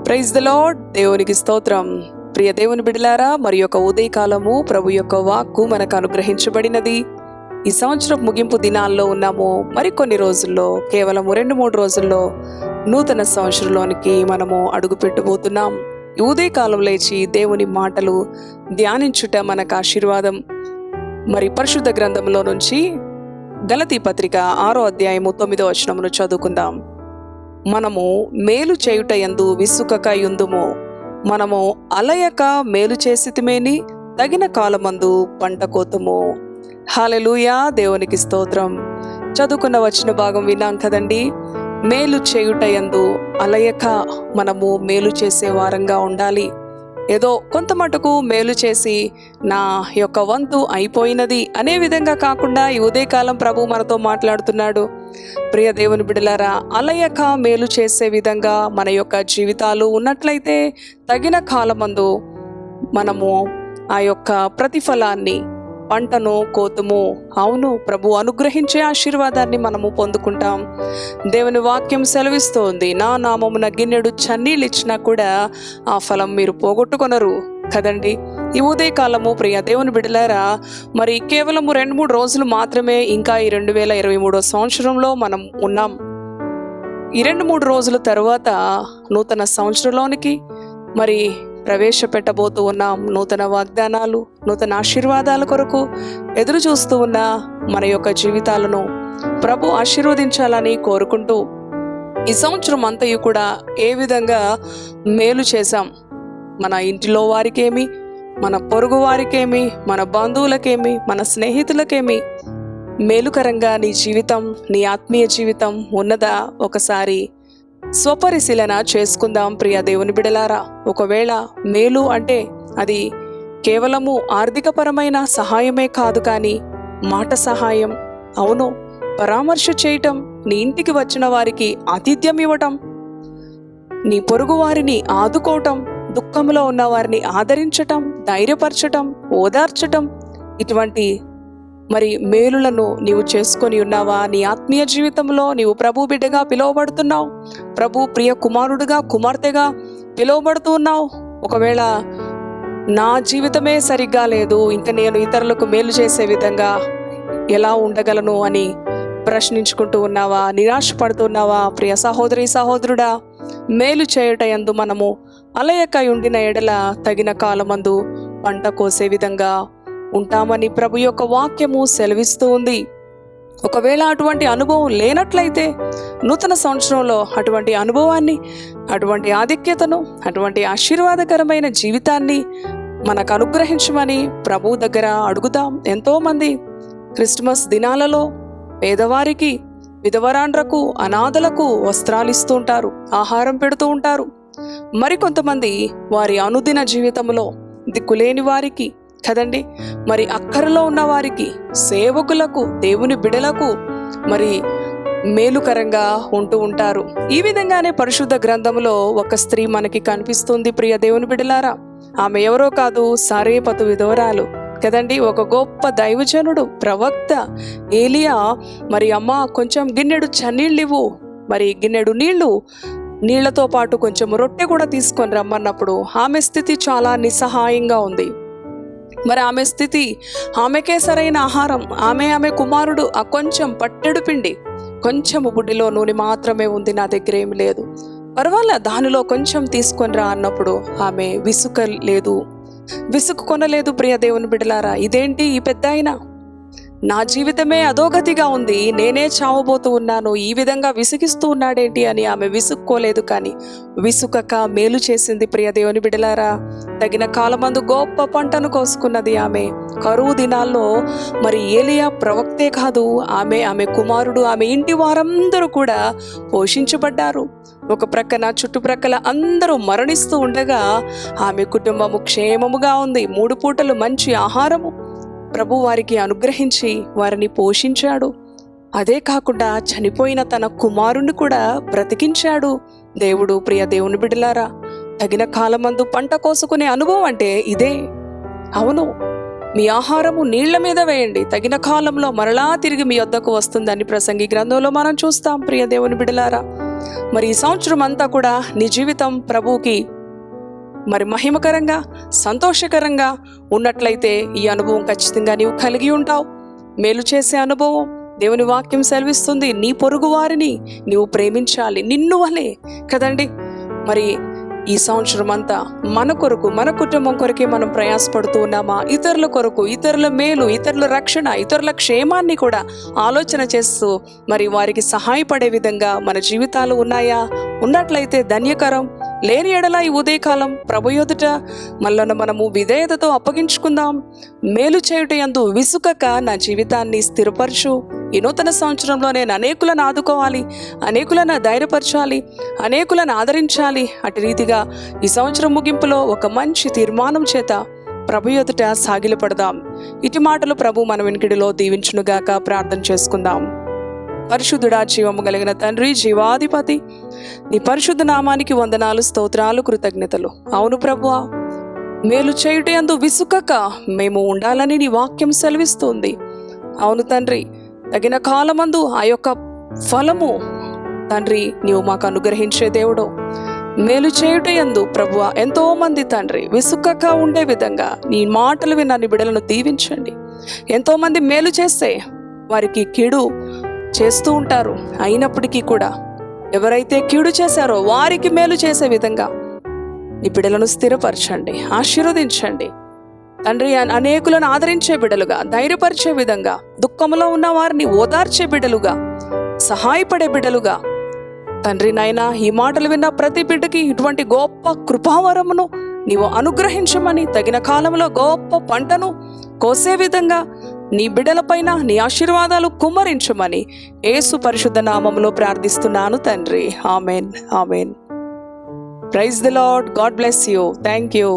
Praise the lord. దేవునికి స్తోత్రం. ప్రియ దేవుని బిడ్డలారా, మరి యొక్క ఉదయకాలము ప్రభు యొక్క వాక్కు మనకు అనుగ్రహించబడినది. ఈ సంవత్సరం ముగింపు దినాల్లో ఉన్నాము. మరికొన్ని రోజుల్లో, కేవలం 2-3 రోజుల్లో నూతన సంవత్సరంలోనికి మనము అడుగు పెట్టబోతున్నాం. ఈ ఉదయకాలం లేచి దేవుని మాటలు ధ్యానించుట మనకు ఆశీర్వాదం. మరి పరిశుద్ధ గ్రంథంలో నుంచి గలతీ పత్రిక 6వ అధ్యాయము 9వ వచనమును చదువుకుందాం. మనము మేలు చేయుట యందు విసుకక యుందుము, మనము అలయక మేలు చేసితిమేని తగిన కాలమందు పంట కోతుము. హల్లెలూయా, దేవునికి స్తోత్రం. చదువుకున్న వచ్చిన భాగం విన్నాం కదండి. మేలు చేయుట యందు అలయక మనము మేలు చేసే వారంగా ఉండాలి. ఏదో కొంత మటుకు మేలు చేసి నా యొక్క వంతు అయిపోయినది అనే విధంగా కాకుండా ఈ ఉదయకాలం ప్రభు మనతో మాట్లాడుతున్నాడు. ప్రియ దేవుని బిడ్డలారా, అలయక మేలు చేసే విధంగా మన యొక్క జీవితాలు ఉన్నట్లయితే తగిన కాలమందు మనము ఆ యొక్క ప్రతిఫలాన్ని, పంటను కోతుము. అవును, ప్రభు అనుగ్రహించే ఆశీర్వాదాన్ని మనము పొందుకుంటాం. దేవుని వాక్యం సెలవిస్తోంది, నా నామమున గిన్నెడు చన్నీళ్ళు ఇచ్చినా కూడా ఆ ఫలం మీరు పోగొట్టుకొనరు కదండి. ఈ ఉదయకాలము ప్రియ దేవుని బిడ్డలారా, మరి కేవలం 2-3 రోజులు మాత్రమే ఇంకా ఈ 2023వ సంవత్సరంలో మనం ఉన్నాం. ఈ 2-3 రోజుల తర్వాత నూతన సంవత్సరంలోనికి మరి ప్రవేశపెట్టబోతూ ఉన్నాం. నూతన వాగ్దానాలు, నూతన ఆశీర్వాదాల కొరకు ఎదురు చూస్తూ ఉన్న మన యొక్క జీవితాలను ప్రభు ఆశీర్వదించాలని కోరుకుంటూ, ఈ సంవత్సరం అంతయు కూడా ఏ విధంగా మేలు చేశాం, మన ఇంటిలో వారికేమి, మన పొరుగు వారికేమి, మన బంధువులకేమి, మన స్నేహితులకేమి మేలుకరంగా నీ జీవితం, నీ ఆత్మీయ జీవితం ఉన్నదా? ఒకసారి స్వపరిశీలన చేసుకుందాం ప్రియ దేవుని బిడలారా. ఒకవేళ మేలు అంటే అది కేవలము ఆర్థికపరమైన సహాయమే కాదు, కానీ మాట సహాయం, అవును, పరామర్శ చేయటం, నీ ఇంటికి వచ్చిన వారికి ఆతిథ్యం ఇవ్వటం, నీ పొరుగు వారిని ఆదుకోవటం, దుఃఖంలో ఉన్న వారిని ఆదరించటం, ధైర్యపరచటం, ఓదార్చటం, ఇటువంటి మరి మేలులను నీవు చేసుకొని ఉన్నావా? నీ ఆత్మీయ జీవితంలో నీవు ప్రభు బిడ్డగా పిలువబడుతున్నావు, ప్రభు ప్రియ కుమారుడుగా, కుమార్తెగా పిలువబడుతూ ఉన్నావు. ఒకవేళ నా జీవితమే సరిగ్గా లేదు, ఇంకా నేను ఇతరులకు మేలు చేసే విధంగా ఎలా ఉండగలను అని ప్రశ్నించుకుంటూ ఉన్నావా? నిరాశపడుతున్నావా? ప్రియ సహోదరి, సహోదరుడా, మేలు చేయుట యందు మనము అలయక ఉండిన ఎడల తగిన కాలమందు పంట కోసే విధంగా ఉంటామని ప్రభు యొక్క వాక్యము సెలవిస్తూ ఉంది. ఒకవేళ అటువంటి అనుభవం లేనట్లయితే నూతన సంవత్సరంలో అటువంటి అనుభవాన్ని, అటువంటి ఆధిక్యతను, అటువంటి ఆశీర్వాదకరమైన జీవితాన్ని మనకు అనుగ్రహించమని ప్రభు దగ్గర అడుగుదాం. ఎంతోమంది క్రిస్మస్ దినాలలో పేదవారికి, విధవరాండ్రకు, అనాథలకు వస్త్రాలు ఇస్తూ ఉంటారు, ఆహారం పెడుతూ ఉంటారు. మరికొంతమంది వారి అనుదిన జీవితంలో దిక్కులేని వారికి కదండి, మరి అక్కరలో ఉన్న వారికి, సేవకులకు, దేవుని బిడలకు మరి మేలుకరంగా ఉంటూ ఉంటారు. ఈ విధంగానే పరిశుద్ధ గ్రంథంలో ఒక స్త్రీ మనకి కనిపిస్తుంది ప్రియ దేవుని బిడలారా. ఆమె ఎవరో కాదు, సారేపతు విధవరాలు కదండి. ఒక గొప్ప దైవజనుడు, ప్రవక్త ఏలియా మరి అమ్మ కొంచెం గిన్నెడు చన్నీళ్ళు ఇవ్వు, మరి గిన్నెడు నీళ్లతో పాటు కొంచెం రొట్టె కూడా తీసుకొని రమ్మన్నప్పుడు ఆమె స్థితి చాలా నిస్సహాయంగా ఉంది. మరి ఆమె స్థితి, ఆమెకే సరైన ఆహారం, ఆమె కుమారుడు ఆ కొంచెం పట్టెడు పిండి, కొంచెము బుడ్డిలో నూనె మాత్రమే ఉంది, నా దగ్గర ఏమి లేదు, పర్వాలే దానిలో కొంచెం తీసుకొని రా అన్నప్పుడు ఆమె విసుగు కొనలేదు. ప్రియ దేవుని బిడ్డలారా, ఇదేంటి ఈ పెద్ద అయినా, నా జీవితమే అధోగతిగా ఉంది, నేనే చావబోతూ ఉన్నాను, ఈ విధంగా విసిగిస్తూ ఉన్నాడేంటి అని ఆమె విసుక్కోలేదు, కానీ విసుకక మేలు చేసింది. ప్రియ దేవుని బిడ్డలారా, తగిన కాలమందు గొప్ప పంటను కోసుకున్నది ఆమె. కరువు దినాల్లో మరి ఏలియా ప్రవక్తే కాదు, ఆమె కుమారుడు, ఆమె ఇంటి వారందరూ కూడా పోషించబడ్డారు. ఒక ప్రక్కన చుట్టుప్రక్కల అందరూ మరణిస్తూ ఉండగా ఆమె కుటుంబము క్షేమముగా ఉంది. 3 పూటలు మంచి ఆహారము ప్రభు వారికి అనుగ్రహించి వారిని పోషించాడు. అదే కాకుండా చనిపోయిన తన కుమారుణ్ణి కూడా బ్రతికించాడు దేవుడు. ప్రియ దేవుని బిడ్డలారా, తగిన కాలమందు పంట కోసుకునే అనుభవం అంటే ఇదే. అవును, మీ ఆహారము నీళ్ల మీద వేయండి, తగిన కాలంలో మరలా తిరిగి మీ వద్దకు వస్తుందని ప్రసంగి గ్రంథంలో మనం చూస్తాం. ప్రియ దేవుని బిడ్డలారా, మరి ఈ సంవత్సరం అంతా కూడా నీ జీవితం ప్రభువుకి మరి మహిమకరంగా సంతోషకరంగా ఉన్నట్లయితే ఈ అనుభవం ఖచ్చితంగా నీవు కలిగి ఉంటావు. మేలు చేసే అనుభవం. దేవుని వాక్యం సెలవిస్తుంది, నీ పొరుగు వారిని నీవు ప్రేమించాలి నిన్ను వలే కదండి. మరి ఈ సంవత్సరం అంతా మన కొరకు, మన కుటుంబం కొరకే మనం ప్రయాసపడుతూ ఉన్నామా? ఇతరుల కొరకు, ఇతరుల మేలు, ఇతరుల రక్షణ, ఇతరుల క్షేమాన్ని కూడా ఆలోచన చేస్తూ మరి వారికి సహాయపడే విధంగా మన జీవితాలు ఉన్నాయా? ఉన్నట్లయితే ధన్యకరం. లేని ఎడల ఈ ఉదయకాలం ప్రభు ఎదుట మనము విధేయతతో అప్పగించుకుందాం. మేలు చేయుట యందు విసుకక నా జీవితాన్ని స్థిరపరచు. ఈ నూతన సంవత్సరంలో నేను అనేకులను ఆదుకోవాలి, అనేకులను ధైర్యపరచాలి, అనేకులను ఆదరించాలి. అటు రీతిగా ఈ సంవత్సరం ముగింపులో ఒక మంచి తీర్మానం చేత ప్రభు ఎదుట సాగిలపడదాం. ఇటు మాటలు ప్రభు మన వెనుకడిలో దీవించునుగాక. ప్రార్థన చేసుకుందాం. పరిశుద్ధుడా, జీవము కలిగిన తండ్రి, జీవాధిపతి, నీ పరిశుద్ధ నామానికి వందనాలు, స్తోత్రాలు, కృతజ్ఞతలు. అవును ప్రభువా, మేలు చేయుట యందు విసుకక మేము ఉండాలని నీ వాక్యం సెలవిస్తుంది. అవును తండ్రి, తగిన కాలమందు ఆ యొక్క ఫలము తండ్రి నీవు మాకు అనుగ్రహించే దేవుడు. మేలు చేయుట యందు ప్రభువా ఎంతో మంది తండ్రి విసుకక ఉండే విధంగా నీ మాటలు విన్న నీ బిడ్డలను దీవించండి. ఎంతో మంది మేలు చేస్తే వారికి కీడు చేస్తూ ఉంటారు. అయినప్పటికీ కూడా ఎవరైతే కీడు చేశారో వారికి మేలు చేసే విధంగా నీ బిడ్డలను స్థిరపరచండి, ఆశీర్వదించండి తండ్రి. అనేకులను ఆదరించే బిడ్డలుగా, ధైర్యపరిచే విధంగా, దుఃఖంలో ఉన్న వారిని ఓదార్చే బిడ్డలుగా, సహాయపడే బిడ్డలుగా తండ్రి నాయనా, ఈ మాటలు విన్న ప్రతి బిడ్డకి ఇటువంటి గొప్ప కృపావరమును నీవు అనుగ్రహించమని, తగిన కాలంలో గొప్ప పంటను కోసే విధంగా నీ బిడ్డలపైన నీ ఆశీర్వాదాలు కుమ్మరించమని యేసు పరిశుద్ధ నామములో ప్రార్థిస్తున్నాను తండ్రి. Amen, amen. Praise the Lord. God bless you. Thank you.